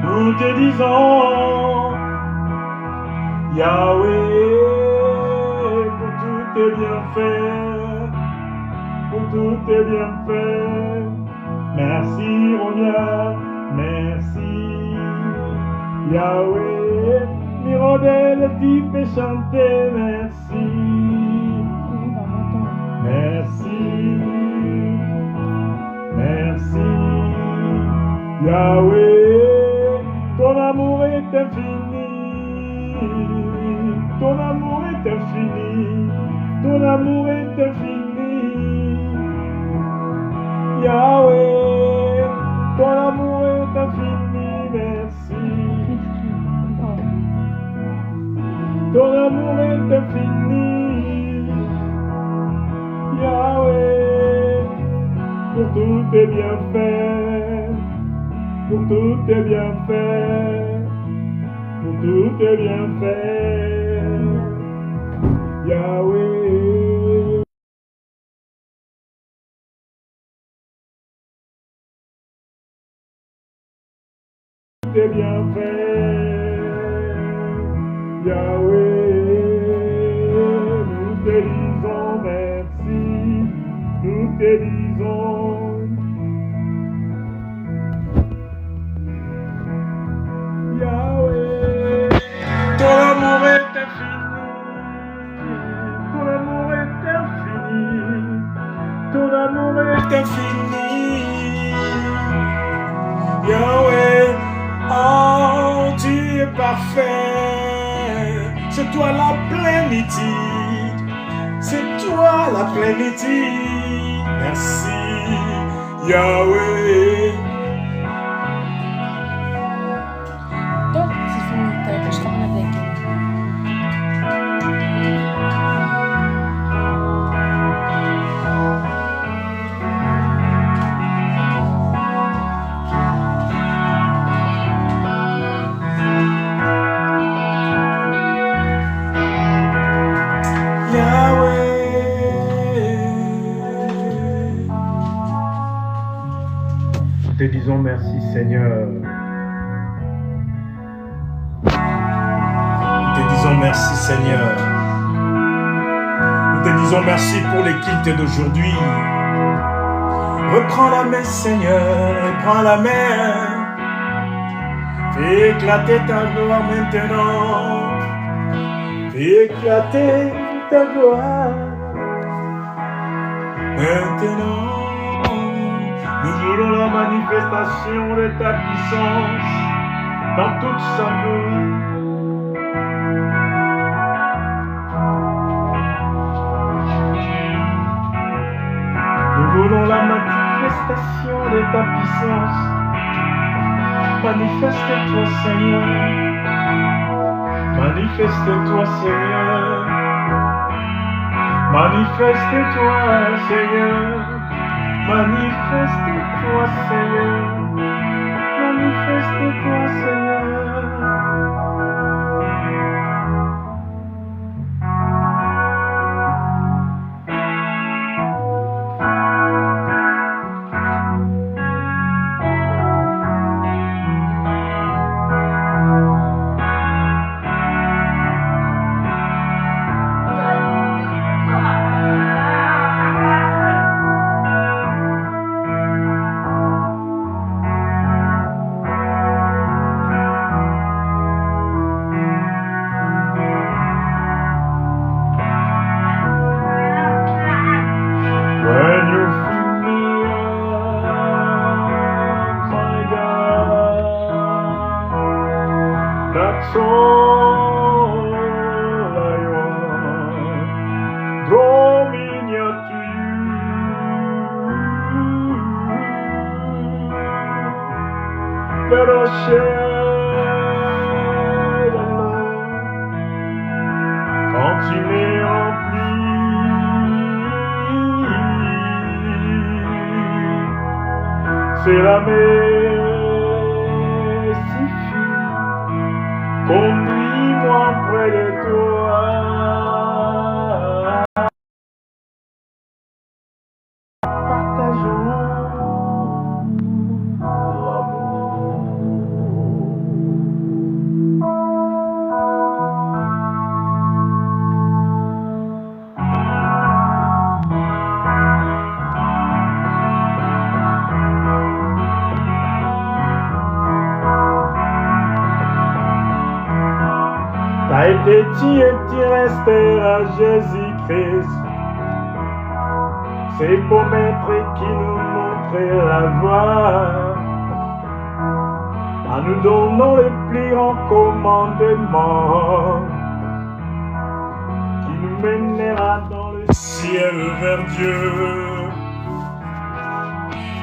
nous te disons, Yahweh, pour tous tes bienfaits, pour tous tes bienfaits. Merci, Ronia, merci, Yahweh. Mirandel, tu peux chanter, merci, merci, merci, Yahweh. Ton amour est infini, ton amour est infini, ton amour est infini, Yahweh, ton amour est infini, merci. Ton amour est infini, Yahweh, pour tous tes bienfaits, pour tous tes bienfaits, pour tous tes bienfaits, Yahweh. Tes bienfaits, Yahweh, nous te disons merci, nous te disons, Yahweh, ton amour est infini, ton amour est infini, ton amour est infini, Yahweh, oh, tu es parfait, c'est toi la plénitude, c'est toi la plénitude, merci, Yahweh. Nous te disons merci, Seigneur. Nous te disons merci, Seigneur. Nous te disons merci pour les quiltes d'aujourd'hui. Reprends la main, Seigneur, reprends la main. Fais éclater ta gloire maintenant. Fais éclater ta gloire maintenant. Nous voulons la manifestation de ta puissance dans toute sa gloire. Nous voulons la manifestation de ta puissance. Manifeste-toi, Seigneur. Manifeste-toi, Seigneur. Manifeste-toi, Seigneur. Manifeste-toi, Seigneur. Manifeste-toi, Seigneur. That's all I want. Draw me near to you. Let us share the love. Quand tu m'es rempli, c'est la mer suffit. Conduis-moi près de toi. Partageons été tué, tu resteras Jésus-Christ. C'est beau maître qui nous montre la voie, en nous donnant les plus grands commandements, qui nous mènera dans le ciel vers Dieu.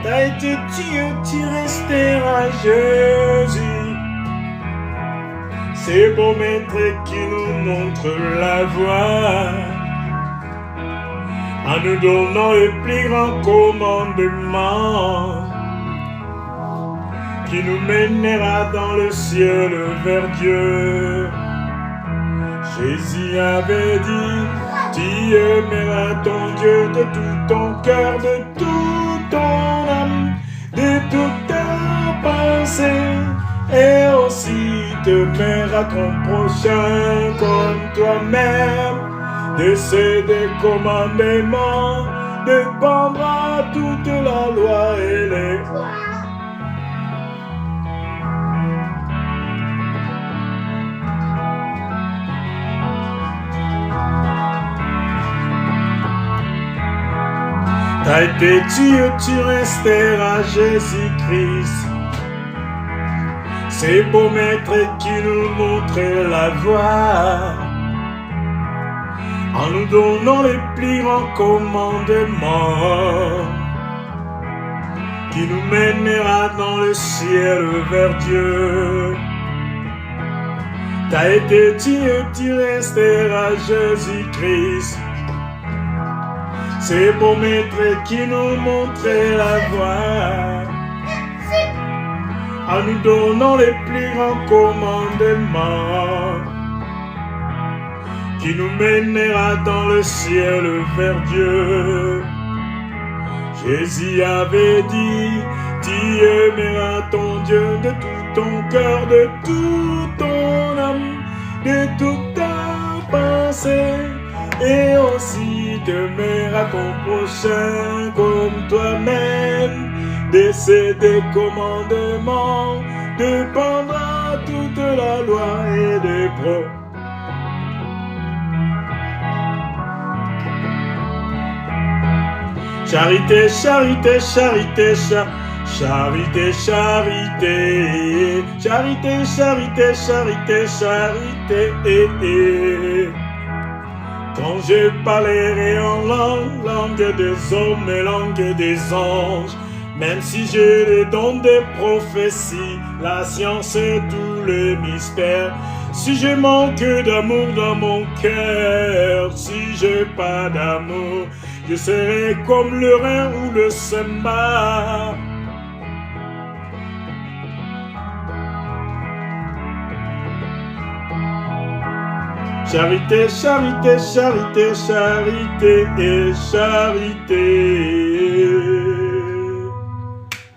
T'as été tué, tu resteras Jésus. C'est beau maître qui nous montre la voie, en nous donnant les plus grands commandements, qui nous mènera dans le ciel vers Dieu. Jésus avait dit, tu aimeras ton Dieu de tout ton cœur, de toute ton âme, de toute ta pensée, et aussi t'aimeras ton prochain comme toi-même. De ces deux commandements dépendra toute la loi et les... T'as été tué, tu resteras Jésus-Christ. C'est beau maître qui nous montre la voie, en nous donnant les plus grands commandements, qui nous mènera dans le ciel vers Dieu. T'as été tué, tu resteras Jésus-Christ. C'est beau maître qui nous montre la voie, en nous donnant les plus grands commandements, qui nous mènera dans le ciel vers Dieu. Jésus avait dit, tu aimeras ton Dieu de tout ton cœur, de toute ton âme, de toute ta pensée, et aussi t'aimeras ton prochain comme toi-même. De ces deux commandements dépendra toute la loi et des pro. Charité, charité, charité, charité, charité, charité, charité, charité, charité. Quand je parlerai en langue des hommes et langue des anges, même si j'ai les dons des prophéties, la science et tous les mystères, si je manque d'amour dans mon cœur, si j'ai pas d'amour, je serai comme le rein ou le cymbale. Charité, charité, charité, charité et charité.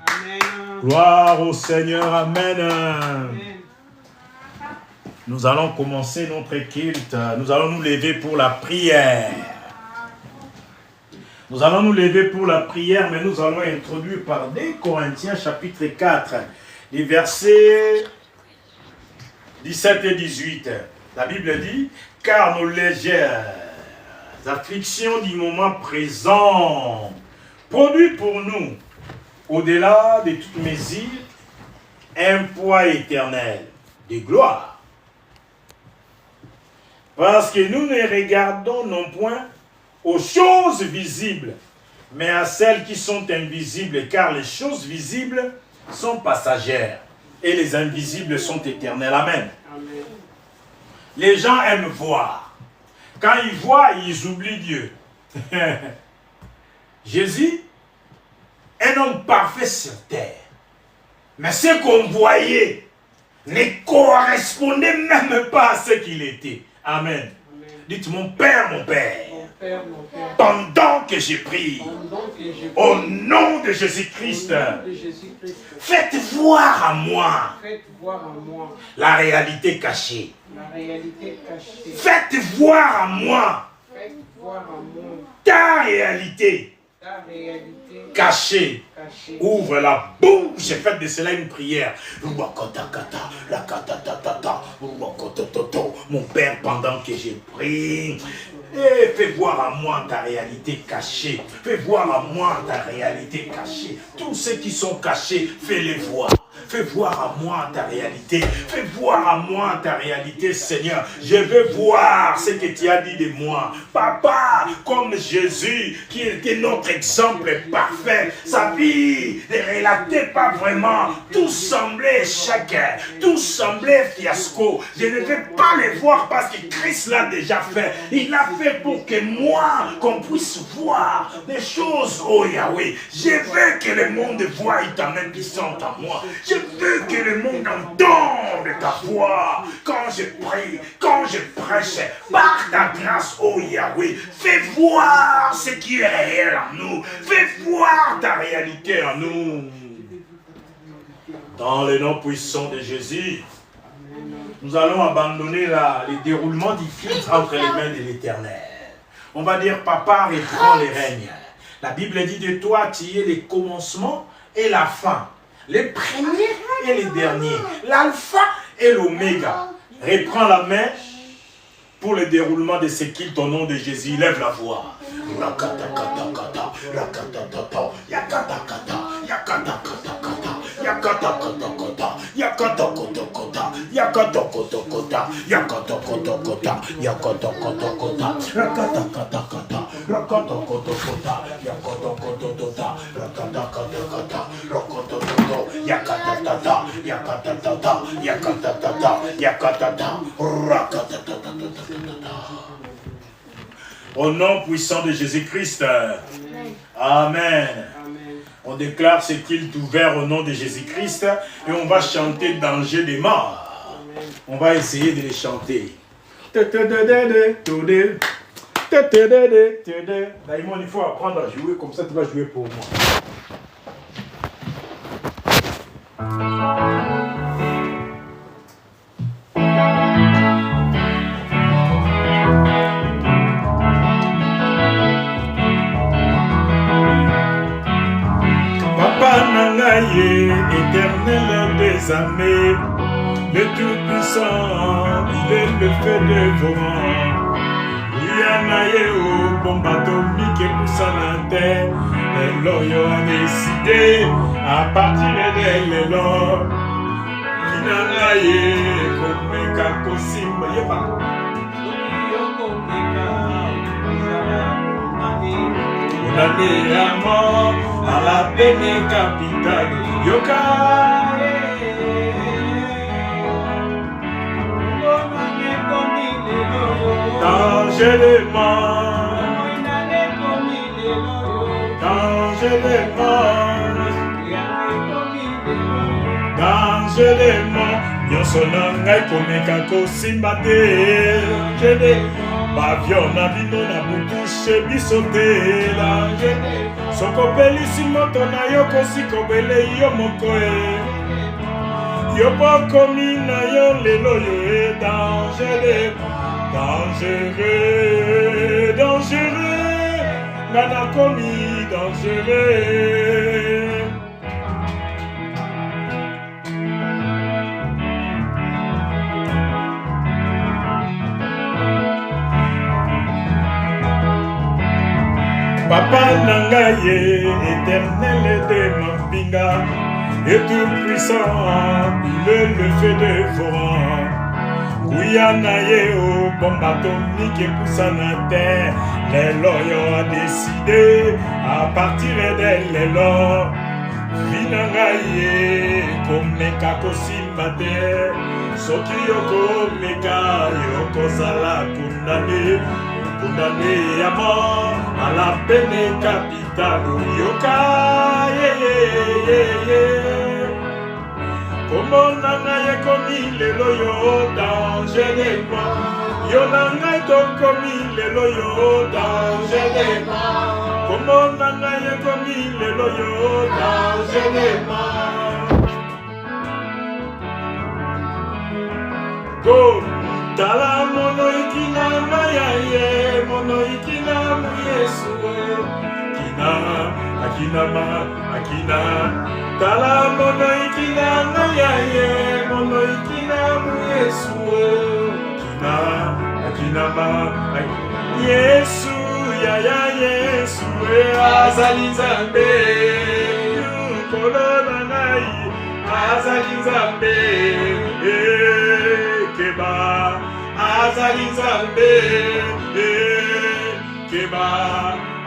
Amen. Gloire au Seigneur, amen. Amen. Nous allons commencer notre culte. Nous allons nous lever pour la prière. Nous allons nous lever pour la prière, mais nous allons introduire par 2 Corinthiens chapitre 4, les versets 17 et 18. La Bible dit, car nos légères afflictions du moment présent produisent pour nous, au-delà de toute mesure, un poids éternel de gloire. Parce que nous ne regardons non point aux choses visibles, mais à celles qui sont invisibles, car les choses visibles sont passagères et les invisibles sont éternelles. Amen. Amen. Les gens aiment voir. Quand ils voient, ils oublient Dieu. Jésus, un homme parfait sur terre. Mais ce qu'on voyait ne correspondait même pas à ce qu'il était. Amen. Amen. Dites, mon Père, mon Père. Mon Père, mon Père. Pendant que je prie, au nom de Jésus-Christ, faites voir à moi la réalité cachée. Faites voir à moi ta réalité. Caché. Ouvre la bouche. J'ai fait de cela une prière. Mon Père, pendant que j'ai prié, fais voir à moi ta réalité cachée. Fais voir à moi ta réalité cachée. Tous ceux qui sont cachés, fais-les voir. Fais voir à moi ta réalité. Fais voir à moi ta réalité, Seigneur. Je veux voir ce que tu as dit de moi. Papa, comme Jésus, qui était notre exemple parfait, sa vie ne relatait pas vraiment. Tout semblait échec. Tout semblait fiasco. Je ne veux pas les voir parce que Christ l'a déjà fait. Il l'a fait pour que moi, qu'on puisse voir des choses, oh Yahweh. Je veux que le monde voie ta main puissante en moi. Je veux que le monde entende ta voix quand je prie, quand je prêche. Par ta grâce, oh Yahweh, fais voir ce qui est réel en nous. Fais voir ta réalité en nous. Dans le nom puissant de Jésus, nous allons abandonner le déroulement du culte entre les mains de l'Éternel. On va dire, Papa, reprends les règnes. La Bible dit de toi, tu es le commencement et la fin. Les premiers et les derniers. L'alpha et l'oméga. Reprends la main pour le déroulement de ce culte au nom de Jésus. Lève la voix. Rakata-kata-kata, rakata-tata, yakata-kata, yakata-kata-kata, yakata-kata-kata, yakata-kata-kata, yakata-kata-kata, yakata-kata-kata, yakata-kata-kata, rakata-kata-kata, rakata-kata-kata, yakata-kata-kata, rakata-kata-kata, rakata-kata, yakata-tata, yakata-tata, yakata-tata, yakata-tata, rakata-tata. Au nom puissant de Jésus-Christ. Amen. On déclare ce culte ouvert au nom de Jésus-Christ et on va chanter Danger des morts. On va essayer de les chanter. Daïmon, il faut apprendre à jouer comme ça, tu vas jouer pour moi. Éternel des armées, le Tout-Puissant, il est le feu dévorant. Yanaye au bombe atomique et pousse en terre, et l'Oyo a décidé à partir de l'élan. Yanaye, comme Kakosim, yeba. On a mis à mort à la peine capitale Yoka. Danger des morts, danger des morts, danger des morts. Nyonso na ngai komeka kosimba te. Bavion na bino na butushe biso te. Soko pelisi moto na yo kosi kobele yo moko e. Yo bokomi na yo lelo yo e. Dangereux, dangereux, dangereux. Ngana komi dangereux. Papa Nangaye, éternel de Mambinga, et tout puissant, il est le feu dévorant. Kouyanaye au bombe atomique et poussant à terre, les loyaux a décidé à partir de l'élan. Vinangaye, comme meka kosimbate, soki yoko meka yoko sala condamné. Condamné à mort à la peine capitale Yoka. Comment nanaye komi lelo yo danger de moi. Yo nanaye to komi lelo yo danger de moi. Comment nanaye komi lelo yo danger de moi. Go. Tala mono ikina mayaye, mono ikina muyesu, kina akinama, akina. Tala mono ikina na yaye, mono ikina mu Yesu. Akina, akinama, Yesu, yaya Yesu, azali Nzambe. Kolona nai, azali Nzambe. Keba, azali Nzambe. Keba,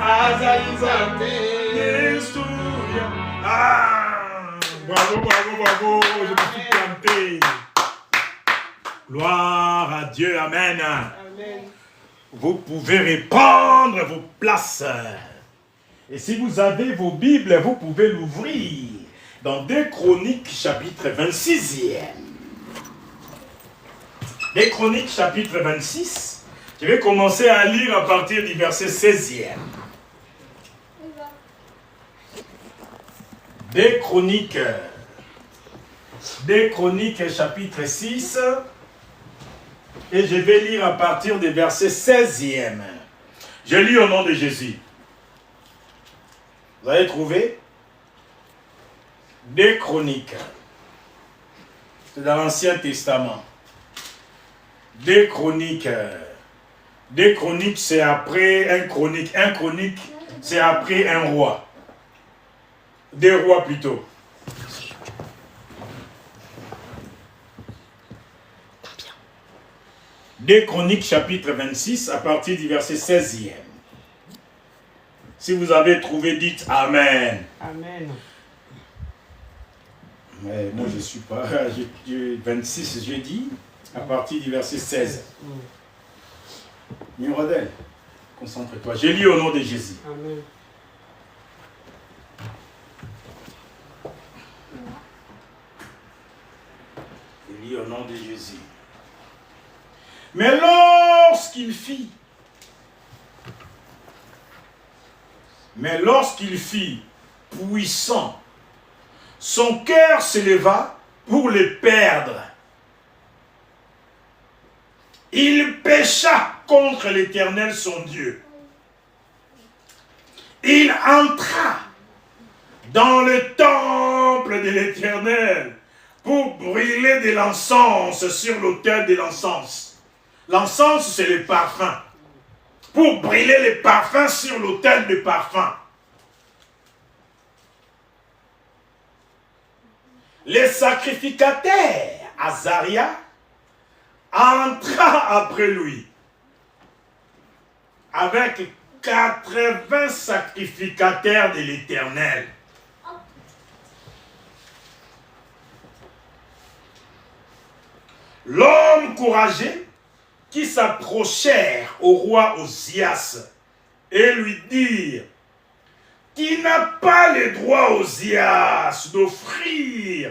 azali Nzambe. Yesu, bravo, bravo, bravo, je me suis planté. Gloire à Dieu, amen. Amen. Vous pouvez répandre vos places. Et si vous avez vos Bibles, vous pouvez l'ouvrir dans 2 Chroniques, chapitre 26e. 2 Chroniques, chapitre 26. Je vais commencer à lire à partir du verset 16e. 2 Chroniques, chapitre 6. Et je vais lire à partir du verset 16e. Je lis au nom de Jésus. Vous avez trouvé? 2 Chroniques. C'est dans l'Ancien Testament. 2 Chroniques. 2 Chroniques, c'est après un chronique. Un chronique, c'est après un roi. 2 rois plutôt. Deux Chroniques, chapitre 26, à partir du verset 16e. Si vous avez trouvé, dites Amen. Amen. Mais moi, je ne suis pas... 26, je dis, à partir du verset 16. Mirodel, concentre-toi. Je lis au nom de Jésus. Amen. Je lis au nom de Jésus. Mais lorsqu'il fit puissant, son cœur s'éleva pour les perdre. Il pécha contre l'Éternel son Dieu. Il entra dans le temple de l'Éternel pour brûler de l'encens sur l'autel de l'encens. L'encens, c'est le parfum. Pour brûler les parfums sur l'autel de parfum. Les sacrificateurs, Azaria, entra après lui avec 80 sacrificateurs de l'Éternel. L'homme courageux qui s'approchèrent au roi Osias et lui dirent: qui n'a pas le droit, Osias, d'offrir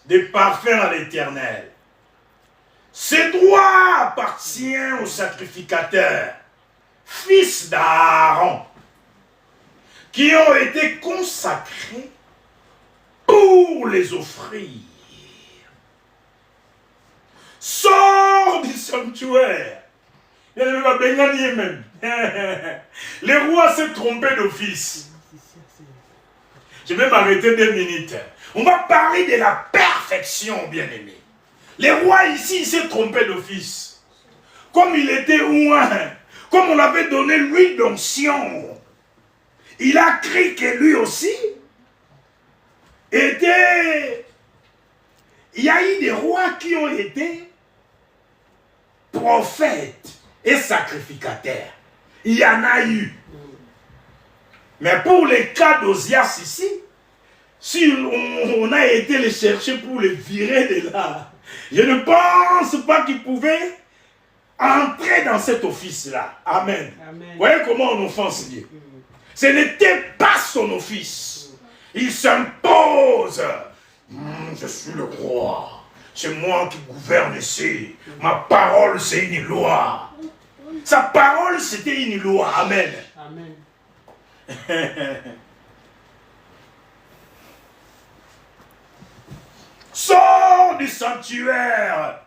des parfums à l'Éternel. Ce droit appartient aux sacrificateurs, fils d'Aaron, qui ont été consacrés pour les offrir. Sors du sanctuaire. Le roi s'est trompé d'office. Je vais m'arrêter 2 minutes. On va parler de la perfection, bien-aimé. Le roi ici, il s'est trompé d'office. Comme il était loin, comme on avait donné l'huile d'onction, il a cru que lui aussi était... Il y a eu des rois qui ont été prophètes et sacrificateurs. Il y en a eu. Mais pour les cas d'Osias ici, si on a été les chercher pour les virer de là, je ne pense pas qu'ils pouvaient entrer dans cet office-là. Amen. Amen. Vous voyez comment on offense Dieu. Ce n'était pas son office. Il s'impose. Je suis le roi. C'est moi qui gouverne ici. Ma parole, c'est une loi. Sa parole, c'était une loi. Amen. Amen. Sors du sanctuaire,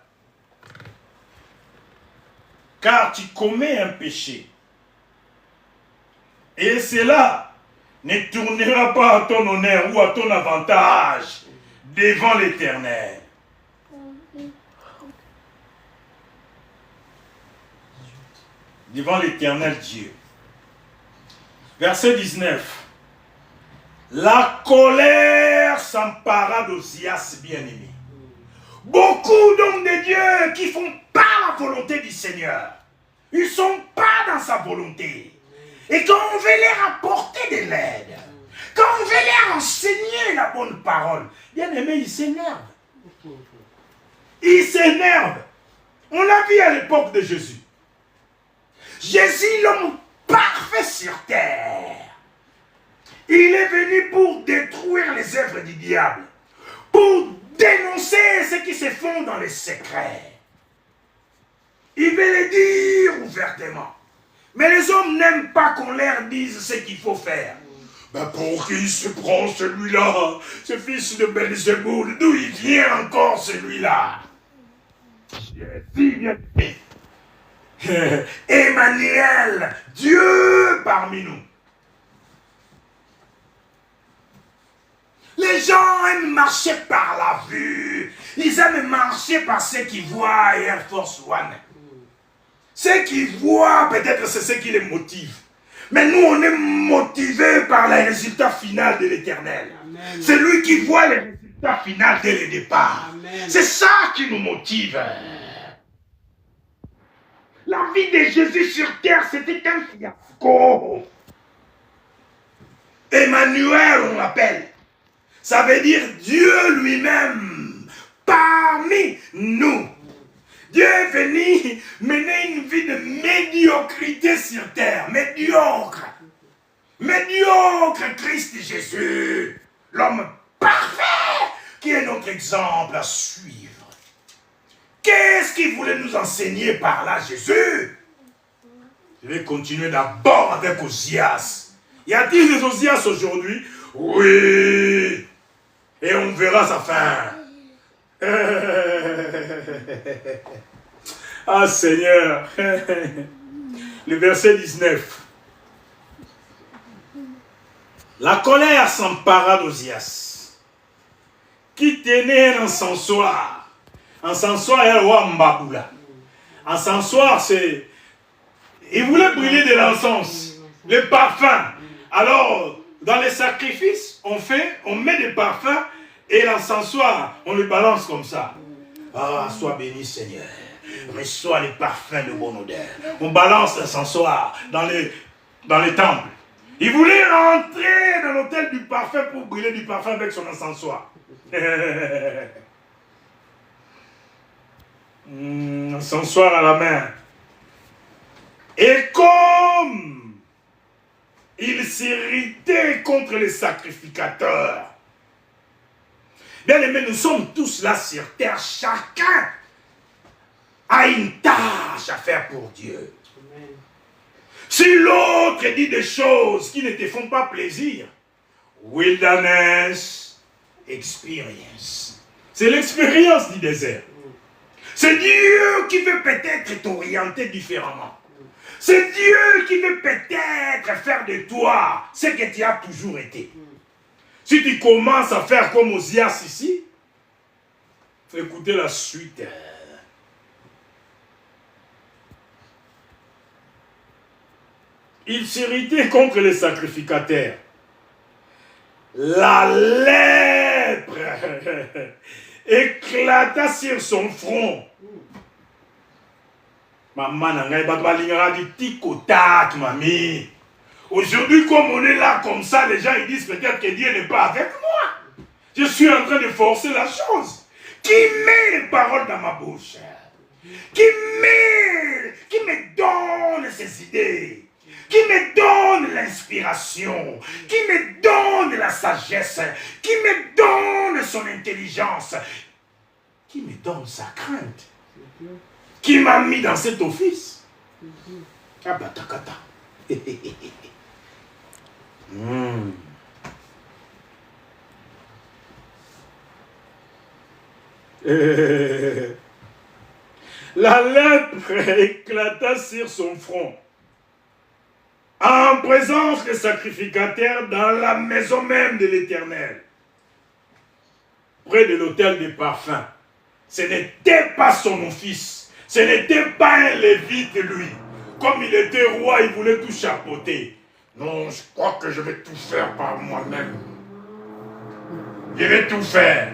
car tu commets un péché. Et c'est là ne tournera pas à ton honneur ou à ton avantage devant l'Éternel. Devant l'Éternel Dieu. Verset 19. La colère s'empara d'Ozias bien-aimé. Beaucoup d'hommes de Dieu qui font pas la volonté du Seigneur. Ils ne sont pas dans sa volonté. Et quand on veut leur apporter de l'aide, quand on veut leur enseigner la bonne parole, bien aimé, ils s'énervent. Ils s'énervent. On l'a vu à l'époque de Jésus. Jésus, l'homme parfait sur terre. Il est venu pour détruire les œuvres du diable, pour dénoncer ceux qui se font dans les secrets. Il veut le dire ouvertement. Mais les hommes n'aiment pas qu'on leur dise ce qu'il faut faire. Ben pour qui se prend celui-là, ce fils de Belzéboul, d'où il vient encore celui-là? Emmanuel, Dieu parmi nous. Les gens aiment marcher par la vue. Ils aiment marcher par ce qu'ils voient Air Force One. Ce qu'ils voient, peut-être c'est ce qui les motive. Mais nous, on est motivés par le résultat final de l'Éternel. C'est lui qui voit le résultat final dès le départ. C'est ça qui nous motive. La vie de Jésus sur terre, c'était un fiasco. Emmanuel, on l'appelle. Ça veut dire Dieu lui-même, parmi nous. Dieu est venu mener une vie de médiocrité sur terre. Médiocre. Médiocre Christ Jésus. L'homme parfait qui est notre exemple à suivre. Qu'est-ce qu'il voulait nous enseigner par là, Jésus? Je vais continuer d'abord avec Ozias. Y a-t-il des Ozias aujourd'hui? Oui. Et on verra sa fin. Ah Seigneur. Le verset 19. La colère s'empara d'Ozias, qui tenait un encensoir. Un encensoir est le roi Mbaboula. Un encensoir, c'est... Il voulait brûler de l'encens, le parfum. Alors, dans les sacrifices, on met des parfums et l'encensoir, on le balance comme ça. Ah, sois béni Seigneur. Reçois les parfums de bonne odeur. On balance l'encensoir dans les temples. Il voulait rentrer dans l'hôtel du parfum pour brûler du parfum avec son encensoir. Encensoir à la main. Et comme il s'irritait contre les sacrificateurs. Bien aimés, nous sommes tous là sur terre. Chacun a une tâche à faire pour Dieu. Amen. Si l'autre dit des choses qui ne te font pas plaisir, wilderness experience. C'est l'expérience du désert. C'est Dieu qui veut peut-être t'orienter différemment. C'est Dieu qui veut peut-être faire de toi ce que tu as toujours été. Si tu commences à faire comme Ozias ici, faut écouter la suite. Il s'irritait contre les sacrificateurs. La lèpre éclata sur son front. Maman n'a pas dit tic-au-tac, mamie. Aujourd'hui, comme on est là comme ça, les gens ils disent peut-être que Dieu n'est pas avec moi. Je suis en train de forcer la chose. Qui met les paroles dans ma bouche? Qui me donne ses idées? Qui me donne l'inspiration? Qui me donne la sagesse? Qui me donne son intelligence? Qui me donne sa crainte? Qui m'a mis dans cet office? Ah bah takata. La lèpre éclata sur son front. en présence des sacrificateurs dans la maison même de l'Éternel, près de l'autel des parfums. Ce n'était pas son office, ce n'était pas un lévite lui. Comme il était roi, il voulait tout chapeauter. Non, je crois que je vais tout faire par moi-même. Je vais tout faire.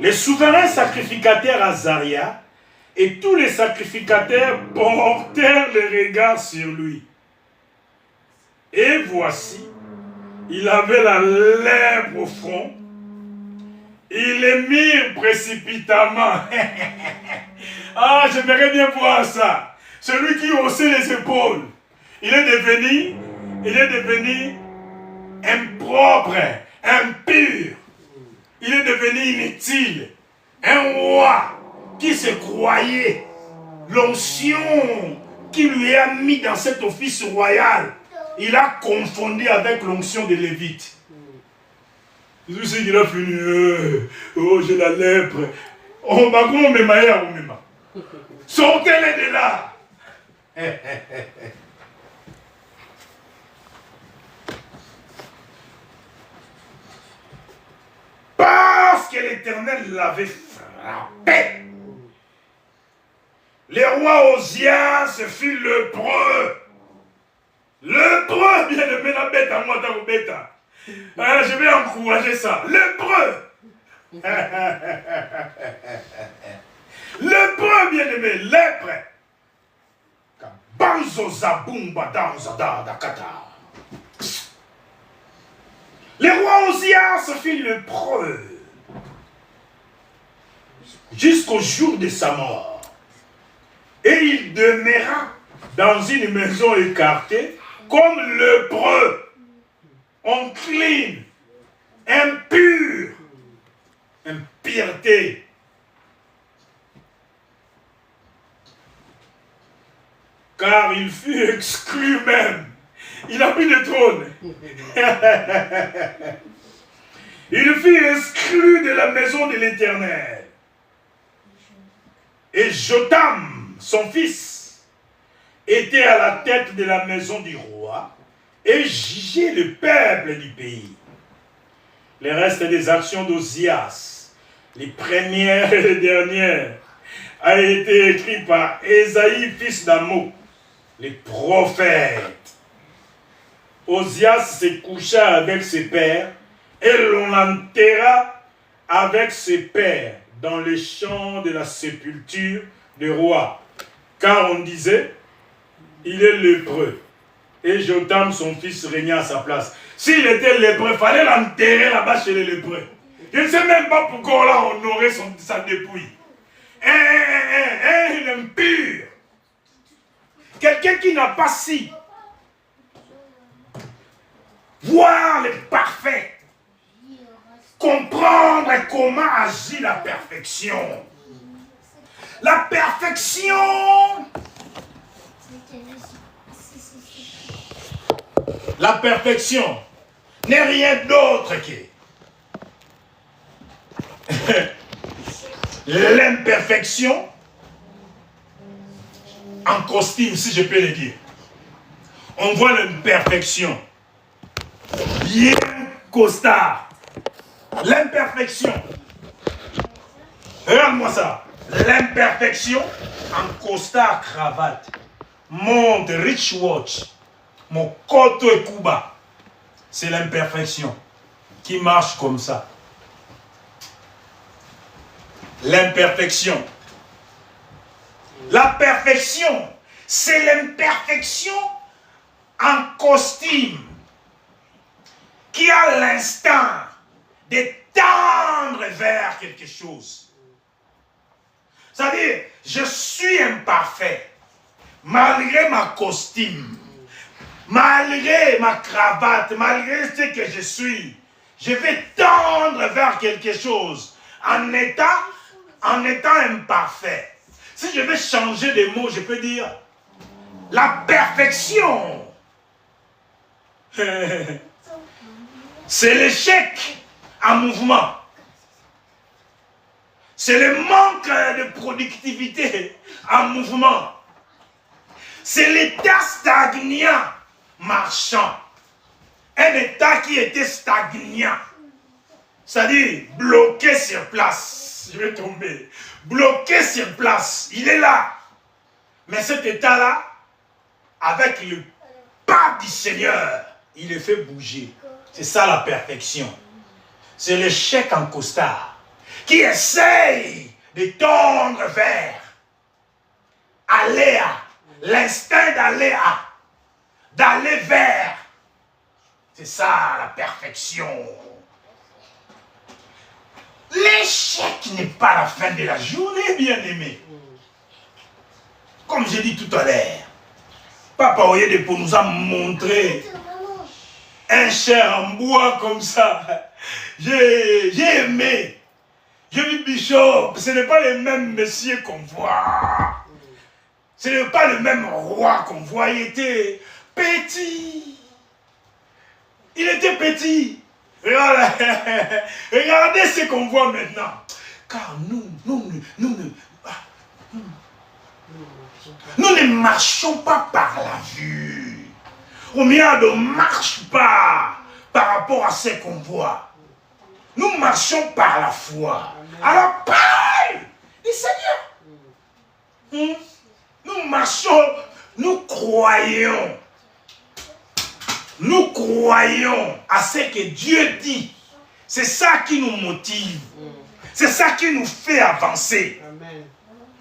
Les souverains sacrificateurs Azaria et tous les sacrificateurs portèrent les regards sur lui. Et voici, il avait la lèvre au front. Ils les mirent précipitamment. Ah, j'aimerais bien voir ça. Celui qui haussait les épaules. Il est devenu impropre, impur. Il est devenu inutile. Un roi qui se croyait l'onction qui lui a mis dans cet office royal. Il a confondu avec l'onction des Lévites. Je sais qu'il a fini. Oh, j'ai la lèpre. Oh, ma grand mémaïa, oh, méma. Sortez-les de là. Parce que l'Éternel l'avait frappé. Le roi Osias fut lépreux. Lépreux, bien aimé, la bête à moi, ta bête. Je vais encourager ça. Lépreux. Lépreux, bien aimé, lèpre. Banzo zabumba danzada dakata. Le roi Osias fut lépreux jusqu'au jour de sa mort. Et il demeura dans une maison écartée comme lépreux, incline, impur, impureté. Car il fut exclu même. Il n'a plus de trône. Il fut exclu de la maison de l'Éternel. Et Jotam, son fils, était à la tête de la maison du roi et jugeait le peuple du pays. Les restes des actions d'Osias, les premières et les dernières, a été écrit par Ésaïe, fils d'Amo, les prophètes. Osias se coucha avec ses pères et l'on l'enterra avec ses pères dans les champs de la sépulture du roi. Car on disait, il est lépreux. Et Jotam, son fils, régna à sa place. S'il était lépreux, il fallait l'enterrer là-bas chez les lépreux. Je ne sais même pas pourquoi on l'a honoré sa dépouille. Il est impur. Quelqu'un qui n'a pas si. Voir le parfait. Comprendre comment agit la perfection. La perfection. La perfection n'est rien d'autre que l'imperfection en costume, si je peux le dire. On voit l'imperfection bien costard. L'imperfection. Regarde-moi ça. L'imperfection en costard cravate. Monte, rich watch. Mon koto et kuba. C'est l'imperfection qui marche comme ça. L'imperfection. La perfection, c'est l'imperfection en costume qui a l'instinct de tendre vers quelque chose. C'est-à-dire, je suis imparfait, malgré ma costume, malgré ma cravate, malgré ce que je suis. Je vais tendre vers quelque chose en étant imparfait. Si je vais changer de mots, je peux dire la perfection. C'est l'échec en mouvement. C'est le manque de productivité en mouvement. C'est l'état stagnant marchant. Un état qui était stagnant. C'est-à-dire bloqué sur place. Je vais tomber. Bloqué sur place. Il est là. Mais cet état-là, avec le pas du Seigneur, il le fait bouger. C'est ça la perfection. C'est le chèque en costard qui essaye de tendre vers aller à l'instinct d'aller vers. C'est ça la perfection. L'échec n'est pas la fin de la journée, bien-aimé. Comme j'ai dit tout à l'heure, Papa Oyedepo nous a montré un chair en bois comme ça. J'ai aimé. J'ai vu Bishop, ce n'est pas le même monsieur qu'on voit. Ce n'est pas le même roi qu'on voit. Il était petit. Il était petit. Regardez ce qu'on voit maintenant. Car nous ne marchons pas par la vue. Ou bien on ne marche pas par rapport à ce qu'on voit. Nous marchons par la foi. Alors parle du Seigneur. Nous marchons, nous croyons. Nous croyons à ce que Dieu dit. C'est ça qui nous motive. C'est ça qui nous fait avancer.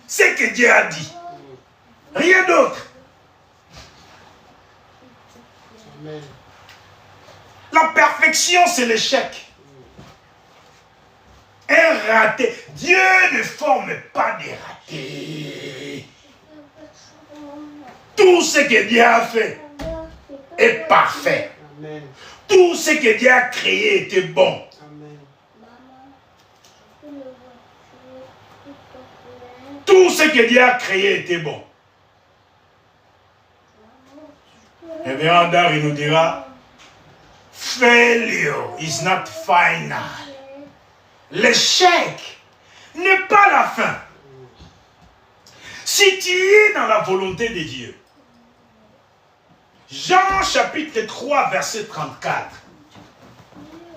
Ce que Dieu a dit. Rien d'autre. La perfection, c'est l'échec. Un raté. Dieu ne forme pas des ratés. Tout ce que Dieu a fait est parfait. Amen. Tout ce que Dieu a créé était bon. Amen. Tout ce que Dieu a créé était bon. Et bien, Andar, il nous dira, failure is not final. L'échec n'est pas la fin. Si tu es dans la volonté de Dieu, Jean chapitre 3 verset 34,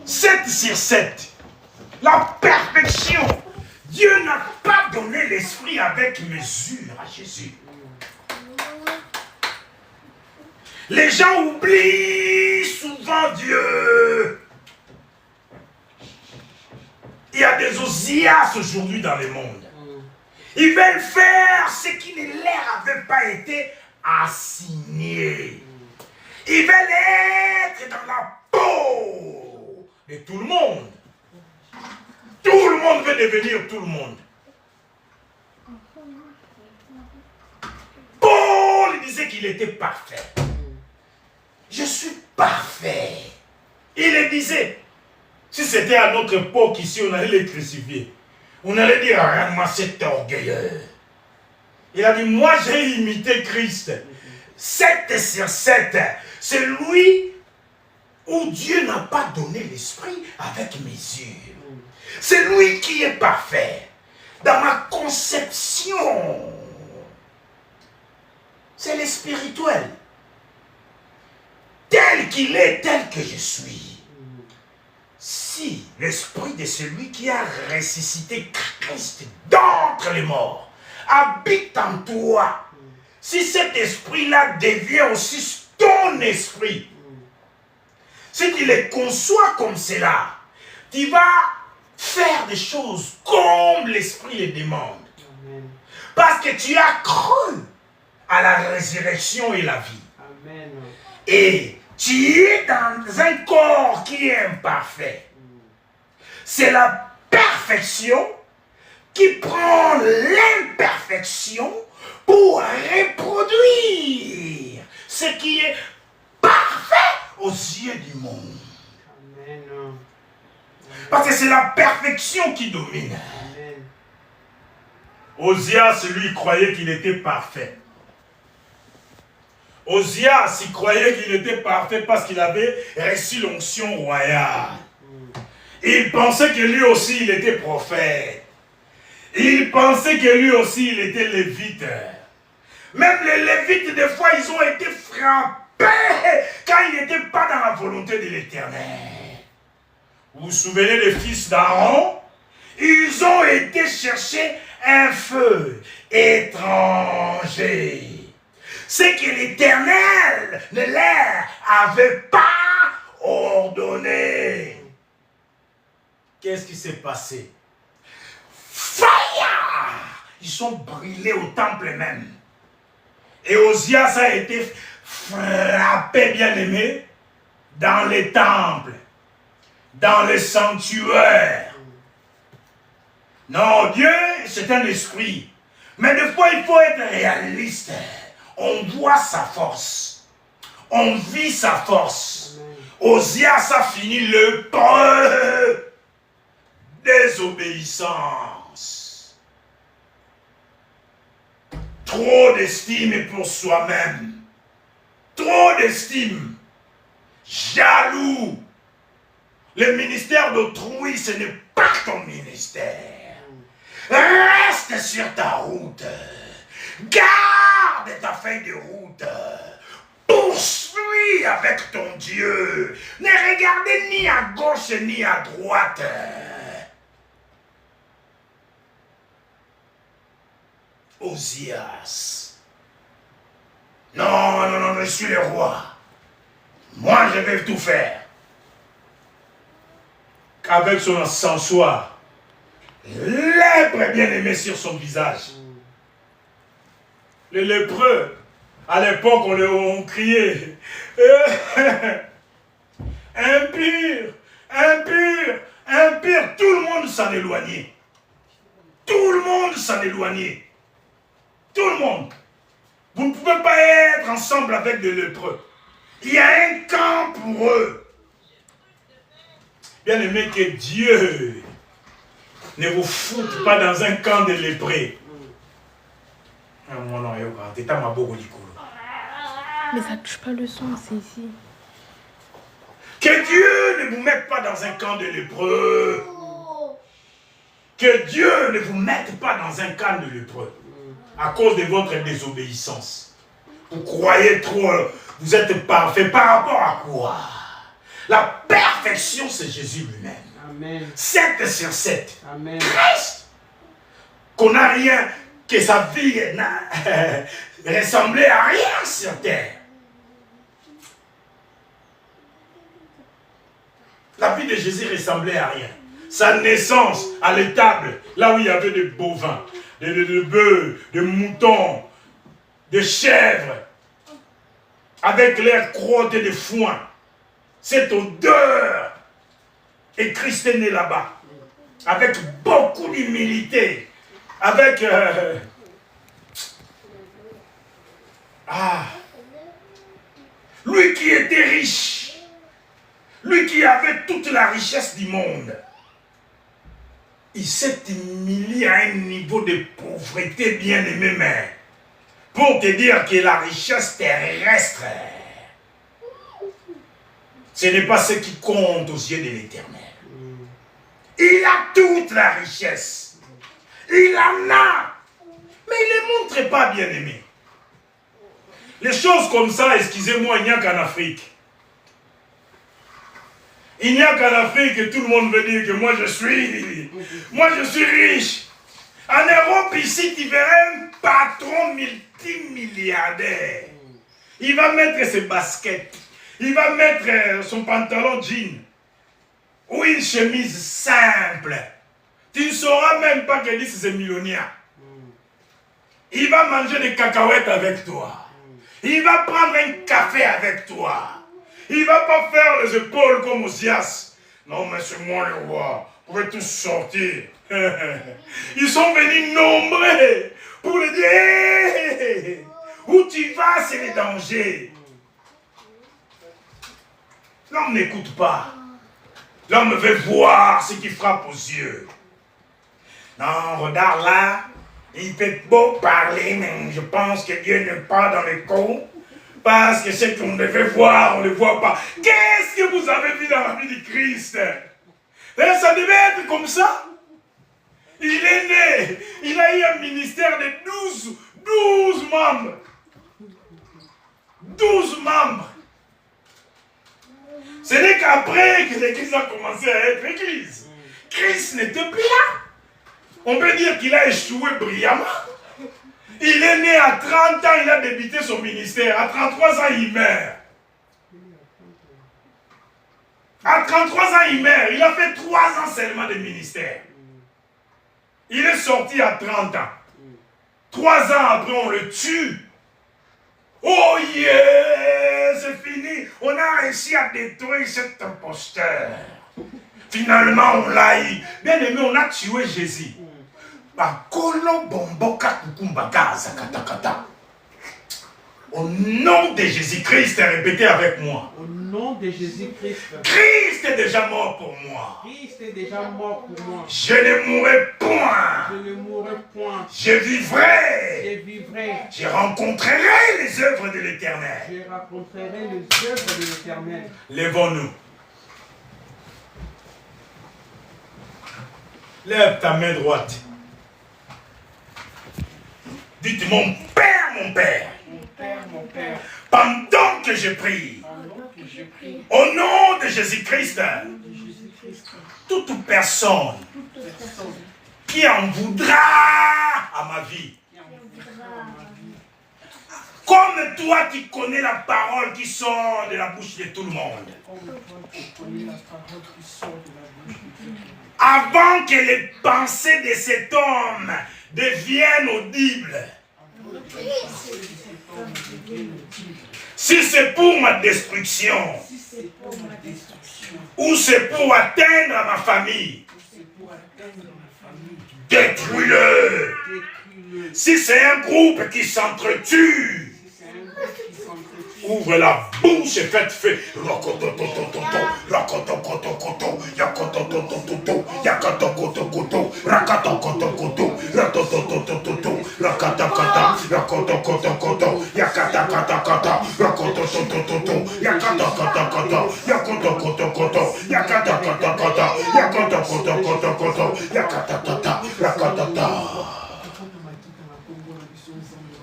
7 sur 7, la perfection. Dieu n'a pas donné l'esprit avec mesure à Jésus. Les gens oublient souvent Dieu. Il y a des Osias aujourd'hui dans le monde. Ils veulent faire ce qui ne leur avait pas été assigné. Ils veulent être dans la peau de tout le monde. Tout le monde veut devenir tout le monde. Paul disait qu'il était parfait. Je suis parfait. Il le disait. Si c'était à notre époque ici, on allait le crucifier. On allait dire, regarde-moi cet orgueilleux. Il a dit, moi j'ai imité Christ. 7 sur 7. C'est lui où Dieu n'a pas donné l'esprit avec mesure. C'est lui qui est parfait. Dans ma conception, c'est le spirituel. Tel qu'il est, tel que je suis. Si l'esprit de celui qui a ressuscité Christ d'entre les morts habite en toi, si cet esprit-là devient aussi ton esprit, si tu le conçois comme cela, tu vas faire des choses comme l'esprit les demande. Amen. Parce que tu as cru à la résurrection et la vie. Amen. Et tu es dans un corps qui est imparfait. C'est la perfection qui prend l'imperfection pour reproduire ce qui est parfait aux yeux du monde. Amen. Parce que c'est la perfection qui domine. Amen. Osias, lui, croyait qu'il était parfait. Osias, il croyait qu'il était parfait parce qu'il avait reçu l'onction royale. Il pensait que lui aussi, il était prophète. Il pensait que lui aussi, il était lévite. Même les lévites, des fois, ils ont été frappés quand ils n'étaient pas dans la volonté de l'Éternel. Vous vous souvenez des fils d'Aaron? Ils ont été chercher un feu étranger. C'est que l'Éternel ne leur avait pas ordonné. Qu'est-ce qui s'est passé? Fire! Ils sont brûlés au temple même. Et Osias a été frappé, bien aimé, dans les temples, dans les sanctuaires. Non, Dieu, c'est un esprit. Mais des fois, il faut être réaliste. On voit sa force. On vit sa force. Osias a fini le temps. Désobéissance. Trop d'estime pour soi-même. Trop d'estime. Jaloux. Le ministère d'autrui, ce n'est pas ton ministère. Reste sur ta route. Garde ta feuille de route. Poursuis avec ton Dieu. Ne regardez ni à gauche ni à droite. Osias. Non, non, non, je suis le roi. Moi, je vais tout faire. Avec son encensoir. Lèpre bien-aimé sur son visage. Les lépreux, à l'époque, on criait impur, impur, impur. Tout le monde s'en éloignait. Tout le monde s'en éloignait. Tout le monde. Vous ne pouvez pas être ensemble avec des lépreux. Il y a un camp pour eux. Bien-aimé, que Dieu ne vous foute pas dans un camp de lépreux. Mais ça touche pas le son, c'est ici. Que Dieu ne vous mette pas dans un camp de lépreux. Que Dieu ne vous mette pas dans un camp de lépreux. À cause de votre désobéissance. Vous croyez trop, vous êtes parfait par rapport à quoi? La perfection, c'est Jésus lui-même. Amen. 7 sur 7. Amen. Christ. Qu'on n'a rien, que sa vie n'a ressemblé à rien sur terre. La vie de Jésus ressemblait à rien. Sa naissance à l'étable, là où il y avait des bovins, des bœufs, des moutons, des chèvres, avec l'air crotte et de foin. Cette odeur. Et Christ est né là-bas. Avec beaucoup d'humilité. Avec... lui qui était riche. Lui qui avait toute la richesse du monde. Il s'est humilié à un niveau de pauvreté bien aimé, mais pour te dire que la richesse terrestre, ce n'est pas ce qui compte aux yeux de l'Éternel. Il a toute la richesse. Il en a. Mais il ne les montre pas, bien aimé. Les choses comme ça, excusez-moi, il n'y a qu'en Afrique. Il n'y a qu'en Afrique que tout le monde veut dire que moi je suis riche. En Europe, ici, tu verrais un patron multimilliardaire. Il va mettre ses baskets. Il va mettre son pantalon jean. Ou une chemise simple. Tu ne sauras même pas que dit c'est millionnaire. Il va manger des cacahuètes avec toi. Il va prendre un café avec toi. Il ne va pas faire les épaules comme Osias. Non, mais c'est moi le roi. Vous pouvez tous sortir. Ils sont venus nombreux pour le dire hey, où tu vas, c'est le danger. L'homme n'écoute pas. L'homme veut voir ce qui frappe aux yeux. Non, regarde là. Il peut beau parler, mais je pense que Dieu n'est pas dans les cours. Parce que ce qu'on devait voir, on ne le voit pas. Qu'est-ce que vous avez vu dans la vie de Christ? Et ça devait être comme ça. Il est né. Il a eu un ministère de 12 membres. 12 membres. Ce n'est qu'après que l'église a commencé à être église. Christ n'était plus là. On peut dire qu'il a échoué brillamment. Il est né à 30 ans, il a débuté son ministère. À 33 ans, il meurt. À 33 ans, il meurt. Il a fait 3 ans seulement de ministère. Il est sorti à 30 ans. 3 ans après, on le tue. Oh yeah, c'est fini. On a réussi à détruire cet imposteur. Finalement, on l'a eu. Bien aimé, on a tué Jésus. Au nom de Jésus-Christ, répétez avec moi. Au nom de Jésus-Christ. Christ est déjà mort pour moi. Christ est déjà mort pour moi. Je ne mourrai point. Je ne mourrai point. Je vivrai. Je vivrai. Je rencontrerai les œuvres de l'Éternel. Je rencontrerai les œuvres de l'Éternel. Lèvons-nous. Lève ta main droite. Dites mon Père, mon Père. Mon Père. Pendant que je prie. Au nom de Jésus-Christ. Toute personne qui en voudra à ma vie. Comme toi qui connais la parole qui sort de la bouche de tout le monde. Avant que les pensées de cet homme deviennent audibles. Si c'est pour ma destruction, ou c'est pour atteindre ma famille, détruis-le. Si c'est un groupe qui s'entretue, ouvre la bouche et faites feu.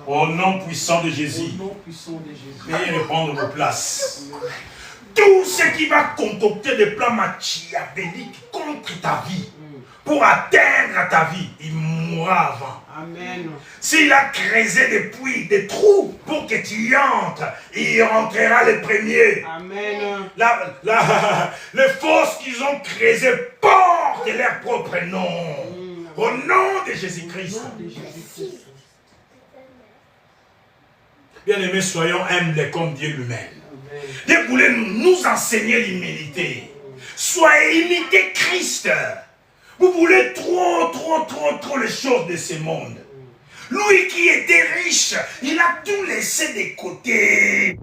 Au nom puissant de Jésus, veuillez reprendre vos places. Tout ce qui va concocter des plans machiavéliques contre ta vie, pour atteindre ta vie, il mourra avant. Amen. S'il a creusé des puits, des trous pour que tu y entres, il rentrera le premier. Amen. Les fosses qu'ils ont creusées portent leur propre nom. Au nom de Jésus-Christ. Bien-aimés, soyons humbles comme Dieu lui-même. Dieu voulait nous enseigner l'humilité. Soyez imitez Christ. Vous voulez trop les choses de ce monde. Lui qui était riche, il a tout laissé de côté.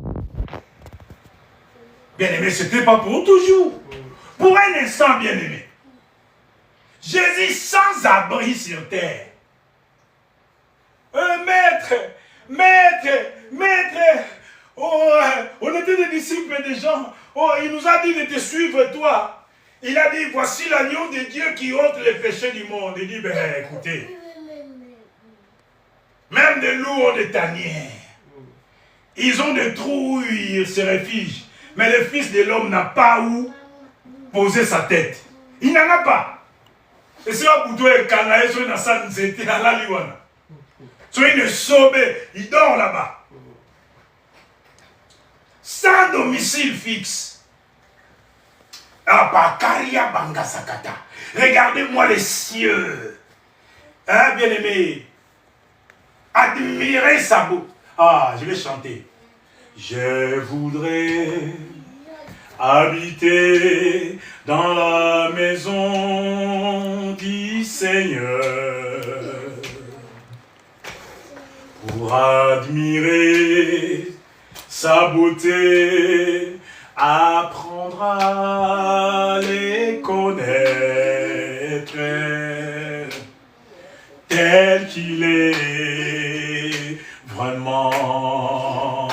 Bien-aimé, ce n'était pas pour toujours. Pour un instant, bien-aimé. Jésus sans abri sur terre. Maître, oh, on était des disciples des gens. Oh, il nous a dit de te suivre, toi. Il a dit, voici l'agneau de Dieu qui ôte les péchés du monde. Il dit, ben écoutez, même des loups ont des tanières. Ils ont des trous où ils se réfugient. Mais le Fils de l'homme n'a pas où poser sa tête. Il n'en a pas. Et si on peut quand on a ça, c'était à la liwana. So il ne sauve, il dort là-bas. Sans domicile fixe. Regardez-moi les cieux. Hein, bien-aimé. Admirez sa beauté. Ah, je vais chanter. Je voudrais habiter dans la maison du Seigneur. Pour admirer sa beauté, apprendre à les connaître, tel qu'il est vraiment.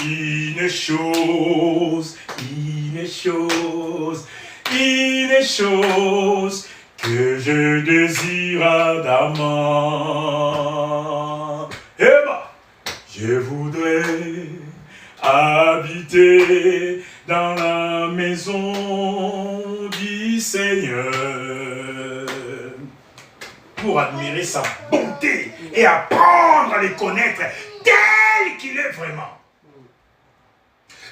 Une chose des choses que je désire ardemment. Eh ben, je voudrais habiter dans la maison du Seigneur pour admirer sa bonté et apprendre à les connaître tel qu'il est vraiment.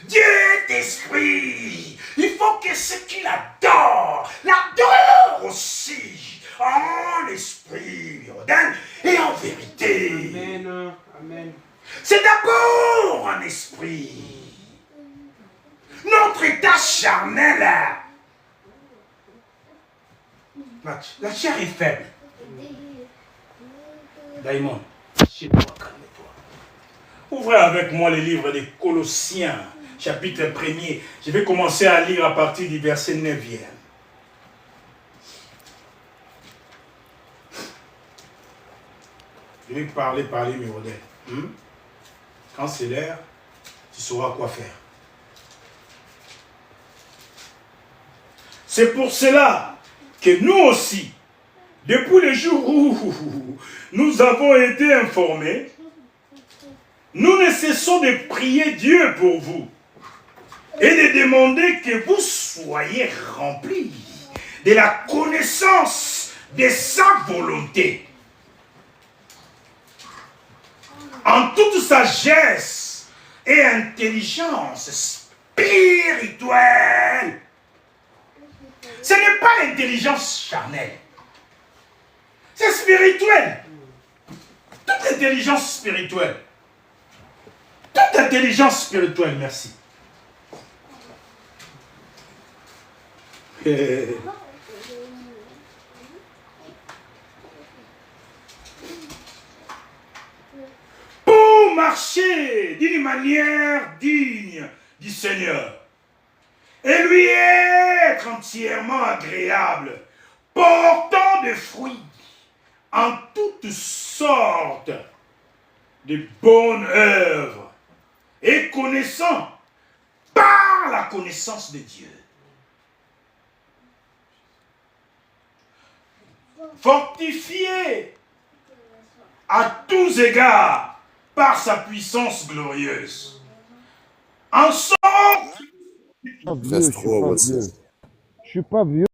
Dieu est esprit. Il faut que ceux qui l'adorent aussi en esprit et en vérité. Amen. Amen. C'est d'abord en esprit. Notre état charnel, la chair est faible. Daimon, chez toi, calme-toi. Ouvrez avec moi les livres des Colossiens, chapitre 1er. Je vais commencer à lire à partir du verset 9e. Je vais parler, mes modèles. Quand c'est l'heure, tu sauras quoi faire. C'est pour cela que nous aussi, depuis le jour où nous avons été informés, nous ne cessons de prier Dieu pour vous et de demander que vous soyez remplis de la connaissance de sa volonté, en toute sagesse et intelligence spirituelle. Ce n'est pas l'intelligence charnelle, c'est spirituel. Toute intelligence spirituelle. Toute intelligence spirituelle, merci. Pour marcher d'une manière digne du Seigneur et lui être entièrement agréable, portant des fruits en toutes sortes de bonnes œuvres et connaissant par la connaissance de Dieu. Fortifié à tous égards par sa puissance glorieuse. En sorte... Je suis pas vieux.